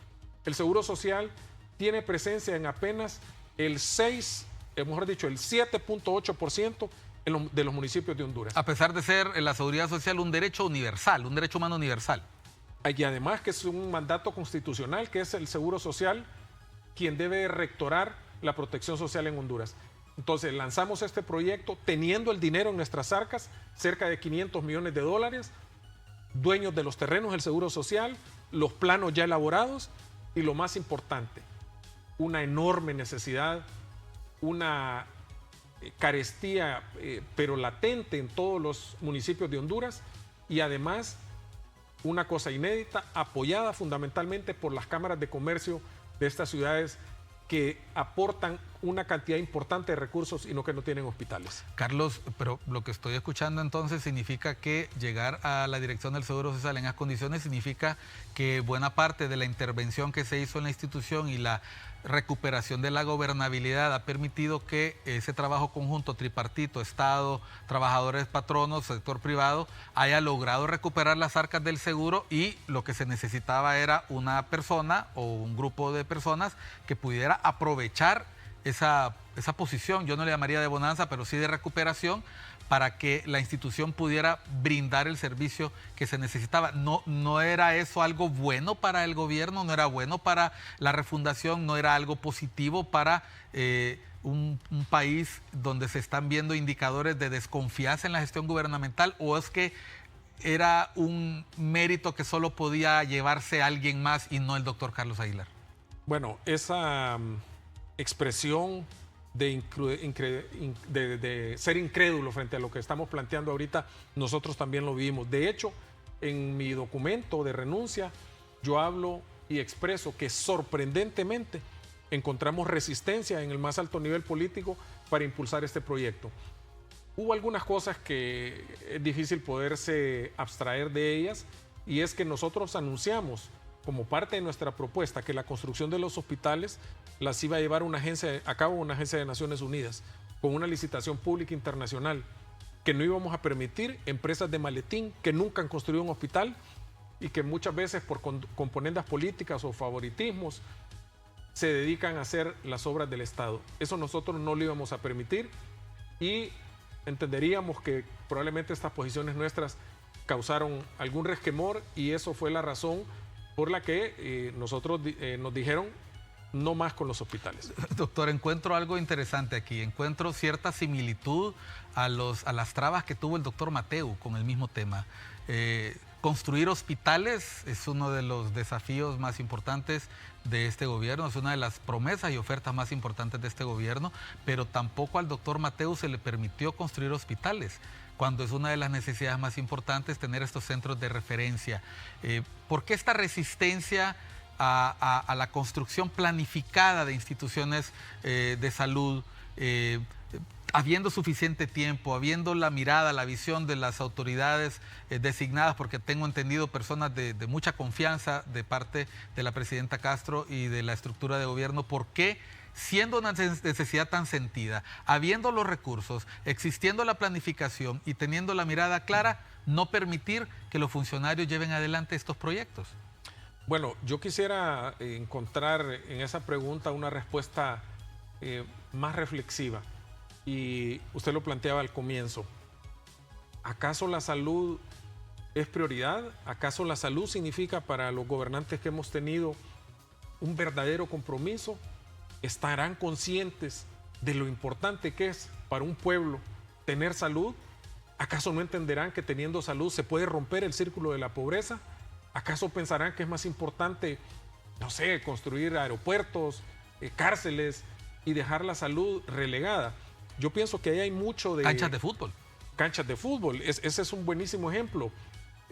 El Seguro Social tiene presencia en apenas el 7.8% de los municipios de Honduras. A pesar de ser la seguridad social un derecho universal, un derecho humano universal. Y además que es un mandato constitucional, que es el Seguro Social quien debe rectorar la protección social en Honduras. Entonces lanzamos este proyecto teniendo el dinero en nuestras arcas, cerca de $500 millones, dueños de los terrenos del Seguro Social, los planos ya elaborados y lo más importante, una enorme necesidad, una carestía pero latente en todos los municipios de Honduras y además una cosa inédita, apoyada fundamentalmente por las cámaras de comercio de estas ciudades que aportan una cantidad importante de recursos y no que no tienen hospitales. Carlos, pero lo que estoy escuchando entonces significa que llegar a la dirección del Seguro Social en esas condiciones significa que buena parte de la intervención que se hizo en la institución y la recuperación de la gobernabilidad ha permitido que ese trabajo conjunto tripartito, Estado, trabajadores, patronos, sector privado, haya logrado recuperar las arcas del seguro, y lo que se necesitaba era una persona o un grupo de personas que pudiera aprovechar esa posición, yo no le llamaría de bonanza, pero sí de recuperación, para que la institución pudiera brindar el servicio que se necesitaba. No era eso algo bueno para el gobierno, no era bueno para la refundación, no era algo positivo para un país donde se están viendo indicadores de desconfianza en la gestión gubernamental, o es que era un mérito que solo podía llevarse alguien más y no el doctor Carlos Aguilar. Bueno, esa expresión de ser incrédulo frente a lo que estamos planteando ahorita, nosotros también lo vivimos. De hecho, en mi documento de renuncia, yo hablo y expreso que sorprendentemente encontramos resistencia en el más alto nivel político para impulsar este proyecto. Hubo algunas cosas que es difícil poderse abstraer de ellas, y es que nosotros anunciamos como parte de nuestra propuesta que la construcción de los hospitales las iba a llevar a cabo una agencia de Naciones Unidas con una licitación pública internacional, que no íbamos a permitir empresas de maletín que nunca han construido un hospital y que muchas veces por componendas políticas o favoritismos se dedican a hacer las obras del Estado. Eso nosotros no lo íbamos a permitir, y entenderíamos que probablemente estas posiciones nuestras causaron algún resquemor, y eso fue la razón por la que nosotros nos dijeron no más con los hospitales. Doctor, encuentro algo interesante aquí. Encuentro cierta similitud a las trabas que tuvo el doctor Mateu con el mismo tema. Construir hospitales es uno de los desafíos más importantes de este gobierno, es una de las promesas y ofertas más importantes de este gobierno, pero tampoco al doctor Mateu se le permitió construir hospitales, cuando es una de las necesidades más importantes tener estos centros de referencia. ¿Por qué esta resistencia a la construcción planificada de instituciones de salud, habiendo suficiente tiempo, habiendo la mirada, la visión de las autoridades designadas, porque tengo entendido personas de mucha confianza de parte de la presidenta Castro y de la estructura de gobierno? ¿Por qué, siendo una necesidad tan sentida, habiendo los recursos, existiendo la planificación y teniendo la mirada clara, no permitir que los funcionarios lleven adelante estos proyectos? Bueno, yo quisiera encontrar en esa pregunta una respuesta más reflexiva, y usted lo planteaba al comienzo. ¿Acaso la salud es prioridad? ¿Acaso la salud significa para los gobernantes que hemos tenido un verdadero compromiso? ¿Estarán conscientes de lo importante que es para un pueblo tener salud? ¿Acaso no entenderán que teniendo salud se puede romper el círculo de la pobreza? ¿Acaso pensarán que es más importante, no sé, construir aeropuertos, cárceles y dejar la salud relegada? Yo pienso que ahí hay mucho de... Canchas de fútbol. Canchas de fútbol, ese es un buenísimo ejemplo.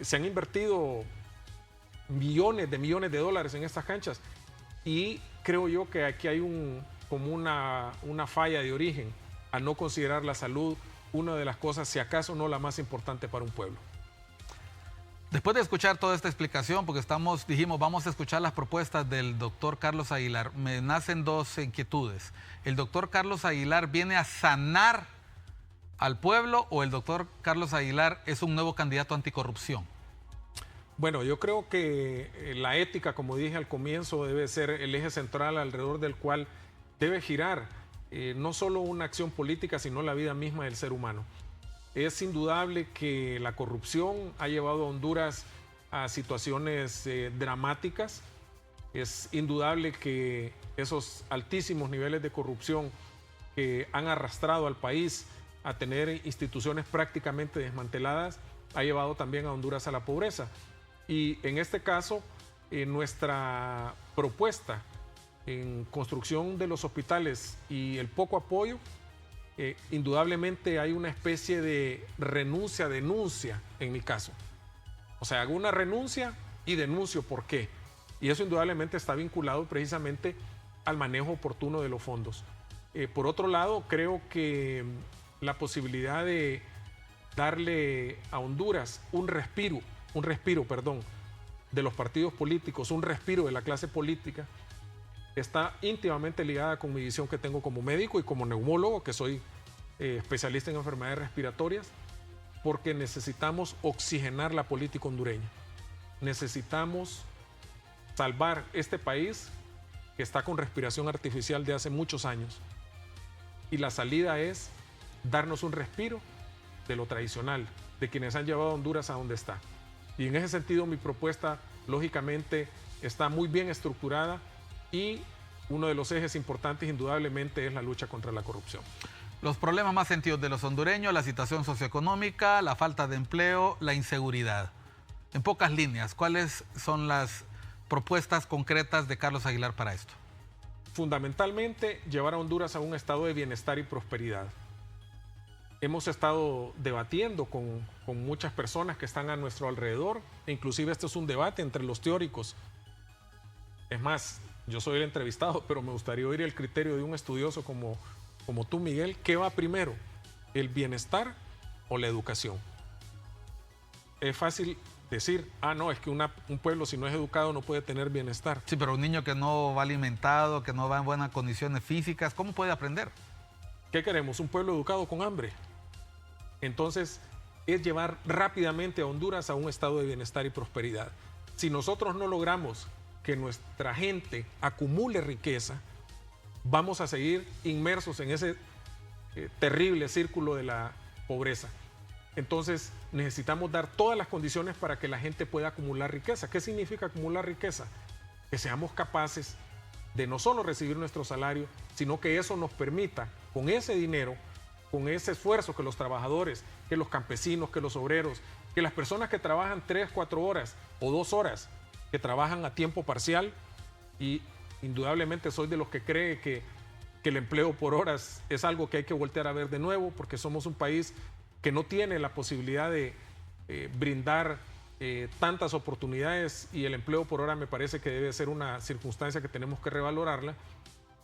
Se han invertido millones de dólares en estas canchas, y creo yo que aquí hay como una falla de origen a no considerar la salud una de las cosas, si acaso no la más importante para un pueblo. Después de escuchar toda esta explicación, porque dijimos, vamos a escuchar las propuestas del doctor Carlos Aguilar, me nacen dos inquietudes. ¿El doctor Carlos Aguilar viene a sanar al pueblo, o el doctor Carlos Aguilar es un nuevo candidato anticorrupción? Bueno, yo creo que la ética, como dije al comienzo, debe ser el eje central alrededor del cual debe girar no solo una acción política, sino la vida misma del ser humano. Es indudable que la corrupción ha llevado a Honduras a situaciones dramáticas. Es indudable que esos altísimos niveles de corrupción que han arrastrado al país a tener instituciones prácticamente desmanteladas ha llevado también a Honduras a la pobreza. Y en este caso, nuestra propuesta en construcción de los hospitales y el poco apoyo, indudablemente hay una especie de renuncia-denuncia en mi caso. O sea, hago una renuncia y denuncio por qué. Y eso indudablemente está vinculado precisamente al manejo oportuno de los fondos. Por otro lado, creo que la posibilidad de darle a Honduras un respiro, de los partidos políticos, un respiro de la clase política, está íntimamente ligada con mi visión que tengo como médico y como neumólogo, que soy especialista en enfermedades respiratorias, porque necesitamos oxigenar la política hondureña. Necesitamos salvar este país que está con respiración artificial de hace muchos años. Y la salida es darnos un respiro de lo tradicional, de quienes han llevado a Honduras a donde está. Y en ese sentido mi propuesta, lógicamente, está muy bien estructurada y uno de los ejes importantes indudablemente es la lucha contra la corrupción. Los problemas más sentidos de los hondureños, la situación socioeconómica, la falta de empleo, la inseguridad. En pocas líneas, ¿cuáles son las propuestas concretas de Carlos Aguilar para esto? Fundamentalmente, llevar a Honduras a un estado de bienestar y prosperidad. Hemos estado debatiendo con muchas personas que están a nuestro alrededor, e inclusive este es un debate entre los teóricos. Es más, yo soy el entrevistado, pero me gustaría oír el criterio de un estudioso como tú, Miguel. ¿Qué va primero, el bienestar o la educación? Es fácil decir, no, es que un pueblo si no es educado no puede tener bienestar. Sí, pero un niño que no va alimentado, que no va en buenas condiciones físicas, ¿cómo puede aprender? ¿Qué queremos? ¿Un pueblo educado con hambre? Entonces, es llevar rápidamente a Honduras a un estado de bienestar y prosperidad. Si nosotros no logramos que nuestra gente acumule riqueza, vamos a seguir inmersos en ese terrible círculo de la pobreza. Entonces, necesitamos dar todas las condiciones para que la gente pueda acumular riqueza. ¿Qué significa acumular riqueza? Que seamos capaces de no solo recibir nuestro salario, sino que eso nos permita, con ese dinero, con ese esfuerzo que los trabajadores, que los campesinos, que los obreros, que las personas que trabajan 3, 4 horas o 2 horas, que trabajan a tiempo parcial, y indudablemente soy de los que cree que el empleo por horas es algo que hay que voltear a ver de nuevo, porque somos un país que no tiene la posibilidad de brindar tantas oportunidades, y el empleo por hora me parece que debe ser una circunstancia que tenemos que revalorarla,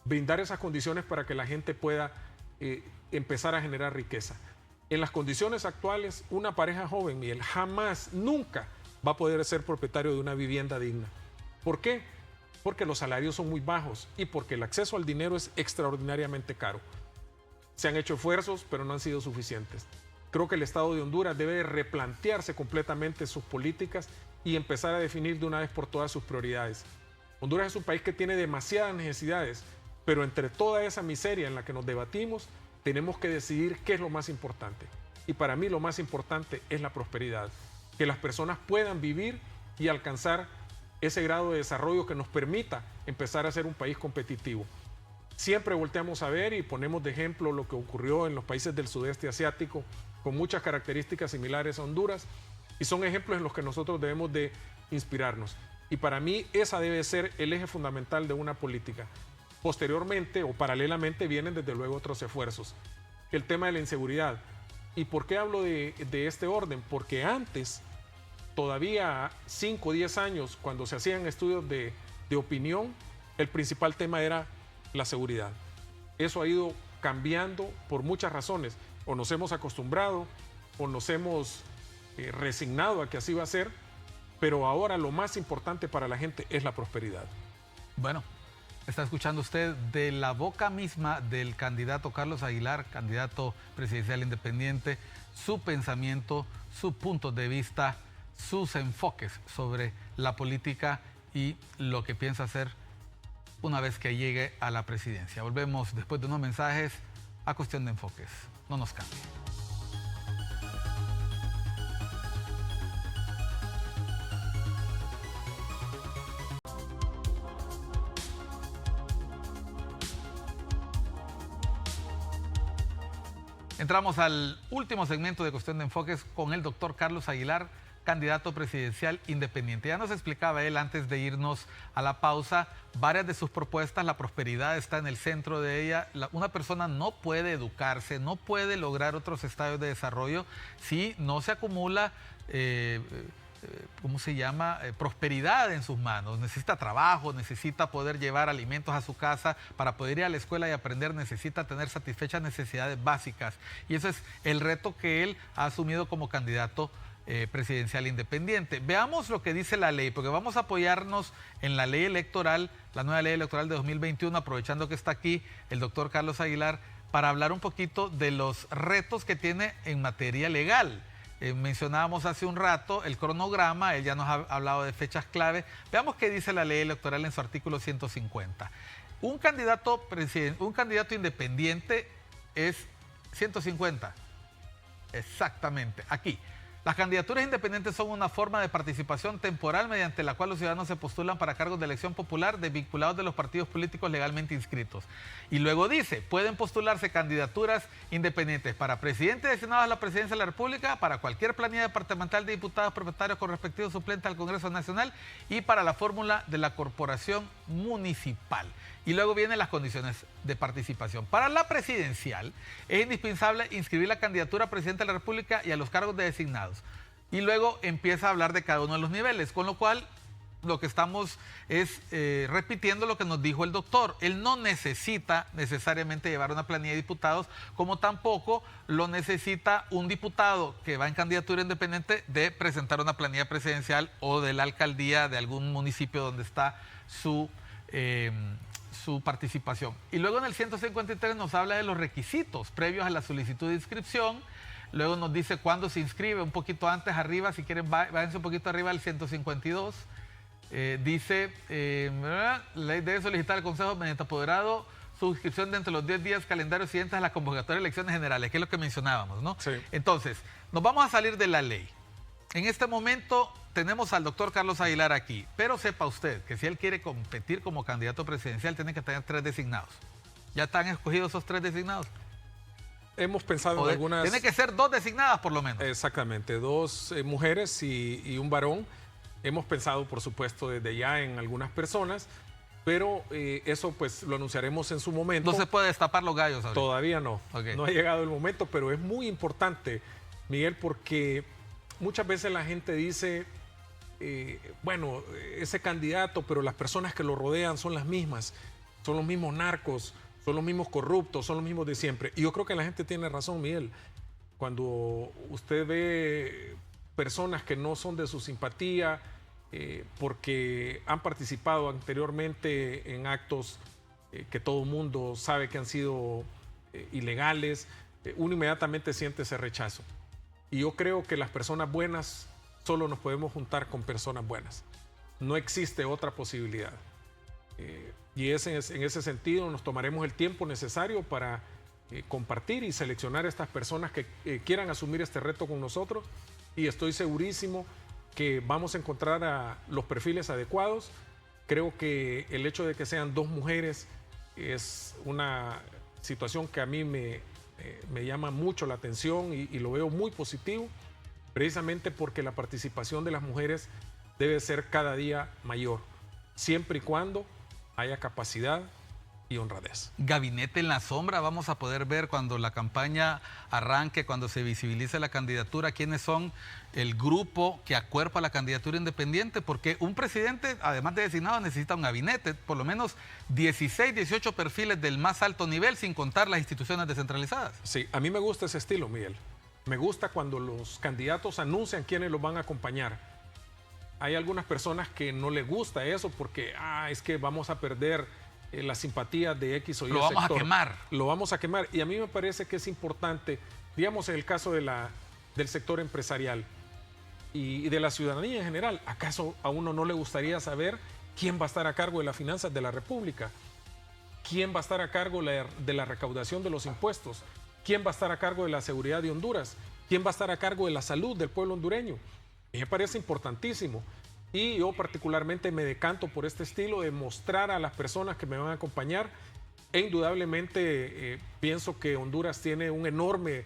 brindar esas condiciones para que la gente pueda empezar a generar riqueza. En las condiciones actuales, una pareja joven, Miguel, jamás, nunca va a poder ser propietario de una vivienda digna. ¿Por qué? Porque los salarios son muy bajos y porque el acceso al dinero es extraordinariamente caro. Se han hecho esfuerzos, pero no han sido suficientes. Creo que el Estado de Honduras debe replantearse completamente sus políticas y empezar a definir de una vez por todas sus prioridades. Honduras es un país que tiene demasiadas necesidades, pero entre toda esa miseria en la que nos debatimos, tenemos que decidir qué es lo más importante. Y para mí lo más importante es la prosperidad. Que las personas puedan vivir y alcanzar ese grado de desarrollo que nos permita empezar a ser un país competitivo. Siempre volteamos a ver y ponemos de ejemplo lo que ocurrió en los países del sudeste asiático, con muchas características similares a Honduras, y son ejemplos en los que nosotros debemos de inspirarnos. Y para mí esa debe ser el eje fundamental de una política. Posteriormente o paralelamente vienen desde luego otros esfuerzos. El tema de la inseguridad. ¿Y por qué hablo de este orden? Porque antes, todavía 5 o 10 años, cuando se hacían estudios de opinión, el principal tema era la seguridad. Eso ha ido cambiando por muchas razones. O nos hemos acostumbrado o nos hemos resignado a que así va a ser, pero ahora lo más importante para la gente es la prosperidad. Bueno, está escuchando usted de la boca misma del candidato Carlos Aguilar, candidato presidencial independiente, su pensamiento, su punto de vista, sus enfoques sobre la política y lo que piensa hacer una vez que llegue a la presidencia. Volvemos después de unos mensajes a Cuestión de Enfoques. No nos cambie. Entramos al último segmento de Cuestión de Enfoques con el doctor Carlos Aguilar, candidato presidencial independiente. Ya nos explicaba él antes de irnos a la pausa varias de sus propuestas. La prosperidad está en el centro de ella. Una persona no puede educarse, no puede lograr otros estadios de desarrollo si no se acumula ¿cómo se llama? Prosperidad en sus manos. Necesita trabajo, necesita poder llevar alimentos a su casa, para poder ir a la escuela y aprender necesita tener satisfechas necesidades básicas. Y ese es el reto que él ha asumido como candidato presidencial independiente. Veamos lo que dice la ley, porque vamos a apoyarnos en la ley electoral, la nueva ley electoral de 2021, aprovechando que está aquí el doctor Carlos Aguilar, para hablar un poquito de los retos que tiene en materia legal. Mencionábamos hace un rato el cronograma, él ya nos ha hablado de fechas clave. Veamos qué dice la ley electoral en su artículo 150. Un candidato independiente es 150. Exactamente, aquí. Las candidaturas independientes son una forma de participación temporal mediante la cual los ciudadanos se postulan para cargos de elección popular desvinculados de los partidos políticos legalmente inscritos. Y luego dice, pueden postularse candidaturas independientes para presidentes designados a la presidencia de la República, para cualquier planilla departamental de diputados propietarios con respectivo suplente al Congreso Nacional y para la fórmula de la corporación municipal. Y luego vienen las condiciones de participación. Para la presidencial es indispensable inscribir la candidatura a presidente de la República y a los cargos de designados. Y luego empieza a hablar de cada uno de los niveles, con lo cual lo que estamos es repitiendo lo que nos dijo el doctor. Él no necesita necesariamente llevar una planilla de diputados, como tampoco lo necesita un diputado que va en candidatura independiente de presentar una planilla presidencial o de la alcaldía de algún municipio donde está su participación. Y luego en el 153 nos habla de los requisitos previos a la solicitud de inscripción. Luego nos dice cuándo se inscribe, un poquito antes, arriba, si quieren váyanse un poquito arriba al 152. Dice, la ley debe solicitar al Consejo mediante apoderado su inscripción dentro de los 10 días calendarios siguientes a la convocatoria de elecciones generales, que es lo que mencionábamos, ¿no? Sí. Entonces, nos vamos a salir de la ley. En este momento tenemos al doctor Carlos Aguilar aquí, pero sepa usted que si él quiere competir como candidato presidencial, tiene que tener 3 designados. ¿Ya están escogidos esos 3 designados? Hemos pensado en algunas... Tiene que ser 2 designadas por lo menos. Exactamente, 2 mujeres y un varón. Hemos pensado, por supuesto, desde ya en algunas personas, pero eso pues lo anunciaremos en su momento. No se puede destapar los gallos ahorita. Todavía no. Okay. No ha llegado el momento, pero es muy importante, Miguel, porque muchas veces la gente dice, bueno, ese candidato, pero las personas que lo rodean son las mismas, son los mismos narcos, son los mismos corruptos, son los mismos de siempre. Y yo creo que la gente tiene razón, Miguel. Cuando usted ve personas que no son de su simpatía, porque han participado anteriormente en actos que todo el mundo sabe que han sido ilegales, uno inmediatamente siente ese rechazo. Y yo creo que las personas buenas solo nos podemos juntar con personas buenas. No existe otra posibilidad. Y en ese sentido nos tomaremos el tiempo necesario para compartir y seleccionar a estas personas que quieran asumir este reto con nosotros. Y estoy segurísimo que vamos a encontrar a los perfiles adecuados. Creo que el hecho de que sean 2 mujeres es una situación que a mí me llama mucho la atención y lo veo muy positivo, precisamente porque la participación de las mujeres debe ser cada día mayor, siempre y cuando haya capacidad y honradez. Gabinete en la sombra, vamos a poder ver cuando la campaña arranque, cuando se visibilice la candidatura, quiénes son el grupo que acuerpa la candidatura independiente, porque un presidente, además de designado, necesita un gabinete, por lo menos 16, 18 perfiles del más alto nivel, sin contar las instituciones descentralizadas. Sí, a mí me gusta ese estilo, Miguel. Me gusta cuando los candidatos anuncian quiénes los van a acompañar. Hay algunas personas que no les gusta eso porque, es que vamos a perder la simpatía de X o Y sector. Lo vamos a quemar. Lo vamos a quemar. Y a mí me parece que es importante, digamos en el caso del sector empresarial y de la ciudadanía en general, ¿acaso a uno no le gustaría saber quién va a estar a cargo de las finanzas de la República? ¿Quién va a estar a cargo de la recaudación de los impuestos? ¿Quién va a estar a cargo de la seguridad de Honduras? ¿Quién va a estar a cargo de la salud del pueblo hondureño? Me parece importantísimo. Y yo particularmente me decanto por este estilo de mostrar a las personas que me van a acompañar. E indudablemente pienso que Honduras tiene un enorme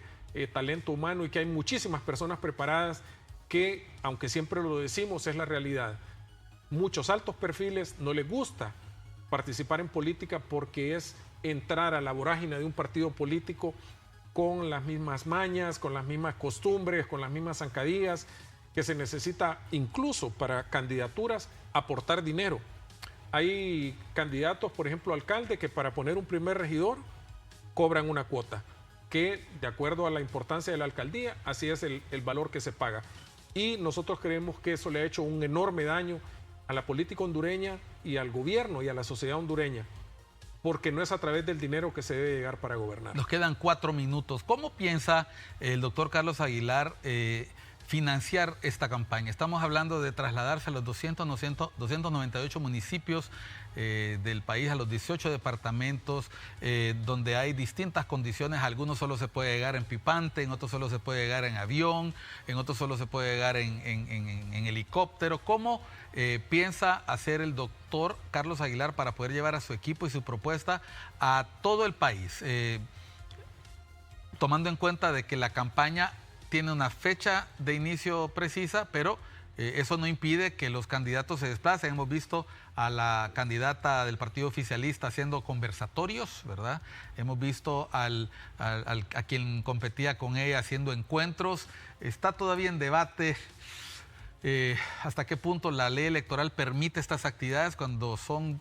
talento humano y que hay muchísimas personas preparadas que, aunque siempre lo decimos, es la realidad. Muchos altos perfiles no les gusta participar en política porque es entrar a la vorágine de un partido político con las mismas mañas, con las mismas costumbres, con las mismas zancadillas. que se necesita incluso para candidaturas aportar dinero. Hay candidatos, por ejemplo, alcalde, que para poner un primer regidor cobran una cuota, que de acuerdo a la importancia de la alcaldía, así es el valor que se paga. Y nosotros creemos que eso le ha hecho un enorme daño a la política hondureña y al gobierno y a la sociedad hondureña, porque no es a través del dinero que se debe llegar para gobernar. Nos quedan 4 minutos. ¿Cómo piensa el doctor Carlos Aguilar financiar esta campaña? Estamos hablando de trasladarse a los 298 municipios del país, a los 18 departamentos, donde hay distintas condiciones. Algunos solo se puede llegar en pipante, en otros solo se puede llegar en avión, en otros solo se puede llegar en helicóptero. ¿Cómo piensa hacer el doctor Carlos Aguilar para poder llevar a su equipo y su propuesta a todo el país? Tomando en cuenta de que la campaña tiene una fecha de inicio precisa, pero eso no impide que los candidatos se desplacen. Hemos visto a la candidata del partido oficialista haciendo conversatorios, ¿verdad? Hemos visto a quien competía con ella haciendo encuentros. Está todavía en debate hasta qué punto la ley electoral permite estas actividades cuando son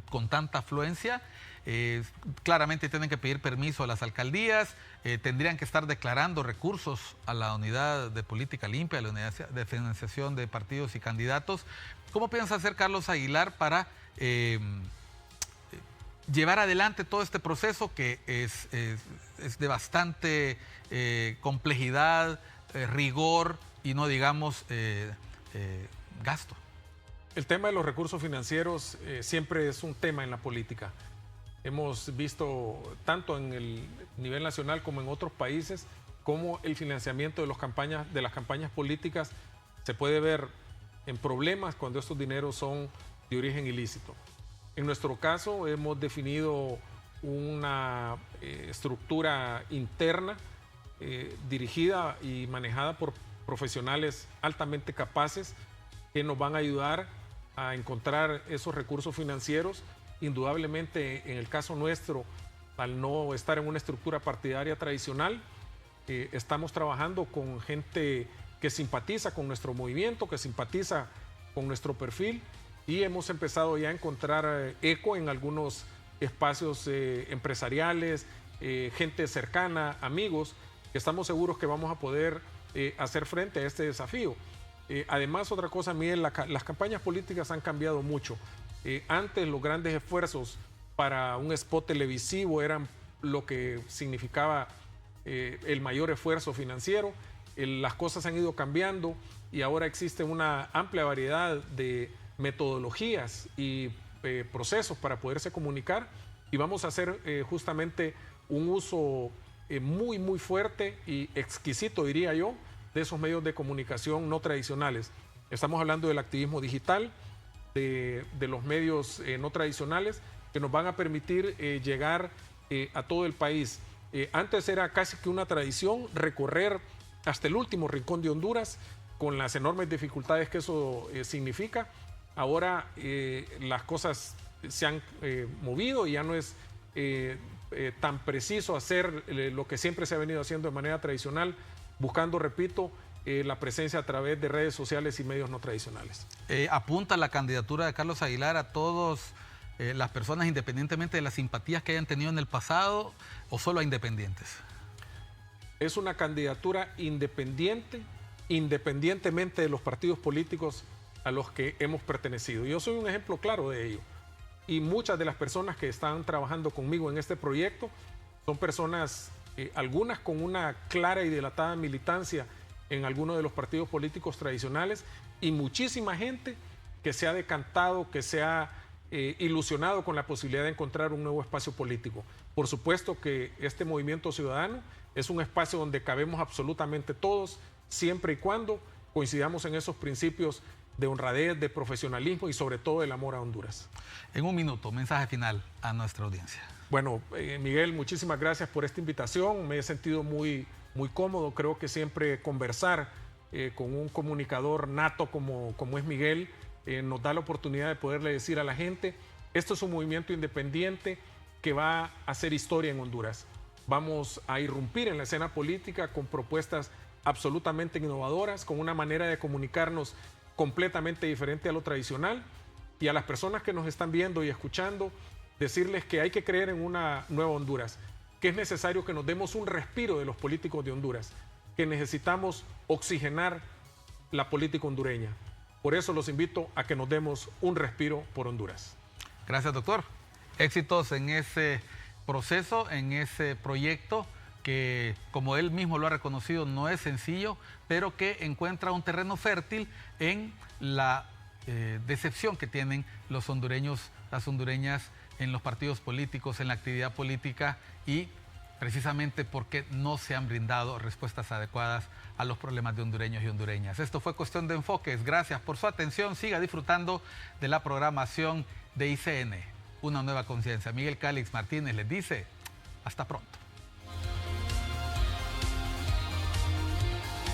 con tanta afluencia. Claramente tienen que pedir permiso a las alcaldías, tendrían que estar declarando recursos a la unidad de política limpia, a la unidad de financiación de partidos y candidatos. ¿Cómo piensa hacer Carlos Aguilar para llevar adelante todo este proceso que es de bastante complejidad, rigor y no digamos gasto? El tema de los recursos financieros siempre es un tema en la política. Hemos visto tanto en el nivel nacional como en otros países cómo el financiamiento de las campañas políticas se puede ver en problemas cuando estos dineros son de origen ilícito. En nuestro caso hemos definido una estructura interna dirigida y manejada por profesionales altamente capaces que nos van a ayudar a encontrar esos recursos financieros. Indudablemente, en el caso nuestro, al no estar en una estructura partidaria tradicional, estamos trabajando con gente que simpatiza con nuestro movimiento, que simpatiza con nuestro perfil, y hemos empezado ya a encontrar eco en algunos espacios empresariales, gente cercana, amigos, que estamos seguros que vamos a poder hacer frente a este desafío. Además, otra cosa, Miguel, las campañas políticas han cambiado mucho. Antes los grandes esfuerzos para un spot televisivo eran lo que significaba el mayor esfuerzo financiero. Las cosas han ido cambiando y ahora existe una amplia variedad de metodologías y procesos para poderse comunicar, y vamos a hacer justamente un uso muy fuerte y exquisito, diría yo, de esos medios de comunicación no tradicionales. Estamos hablando del activismo digital, de los medios no tradicionales, que nos van a permitir llegar a todo el país. Antes era casi que una tradición recorrer hasta el último rincón de Honduras, con las enormes dificultades que eso significa. Ahora las cosas se han movido y ya no es tan preciso hacer lo que siempre se ha venido haciendo de manera tradicional, buscando, repito, la presencia a través de redes sociales y medios no tradicionales. ¿Apunta la candidatura de Carlos Aguilar a todas las personas, independientemente de las simpatías que hayan tenido en el pasado, o solo a independientes? Es una candidatura independiente, independientemente de los partidos políticos a los que hemos pertenecido. Yo soy un ejemplo claro de ello. Y muchas de las personas que están trabajando conmigo en este proyecto son personas, algunas con una clara y dilatada militancia en algunos de los partidos políticos tradicionales, y muchísima gente que se ha decantado, que se ha ilusionado con la posibilidad de encontrar un nuevo espacio político. Por supuesto que este movimiento ciudadano es un espacio donde cabemos absolutamente todos, siempre y cuando coincidamos en esos principios de honradez, de profesionalismo y sobre todo del amor a Honduras. En un minuto, mensaje final a nuestra audiencia. Bueno, Miguel, muchísimas gracias por esta invitación. Me he sentido muy cómodo. Creo que siempre conversar con un comunicador nato como es Miguel nos da la oportunidad de poderle decir a la gente: esto es un movimiento independiente que va a hacer historia en Honduras. Vamos a irrumpir en la escena política con propuestas absolutamente innovadoras, con una manera de comunicarnos completamente diferente a lo tradicional. Y a las personas que nos están viendo y escuchando, decirles que hay que creer en una nueva Honduras, que es necesario que nos demos un respiro de los políticos de Honduras, que necesitamos oxigenar la política hondureña. Por eso los invito a que nos demos un respiro por Honduras. Gracias, doctor. Éxitos en ese proceso, en ese proyecto que, como él mismo lo ha reconocido, no es sencillo, pero que encuentra un terreno fértil en la decepción que tienen los hondureños, las hondureñas en los partidos políticos, en la actividad política, y precisamente porque no se han brindado respuestas adecuadas a los problemas de hondureños y hondureñas. Esto fue Cuestión de Enfoques. Gracias por su atención. Siga disfrutando de la programación de ICN, Una Nueva Conciencia. Miguel Calix Martínez les dice hasta pronto.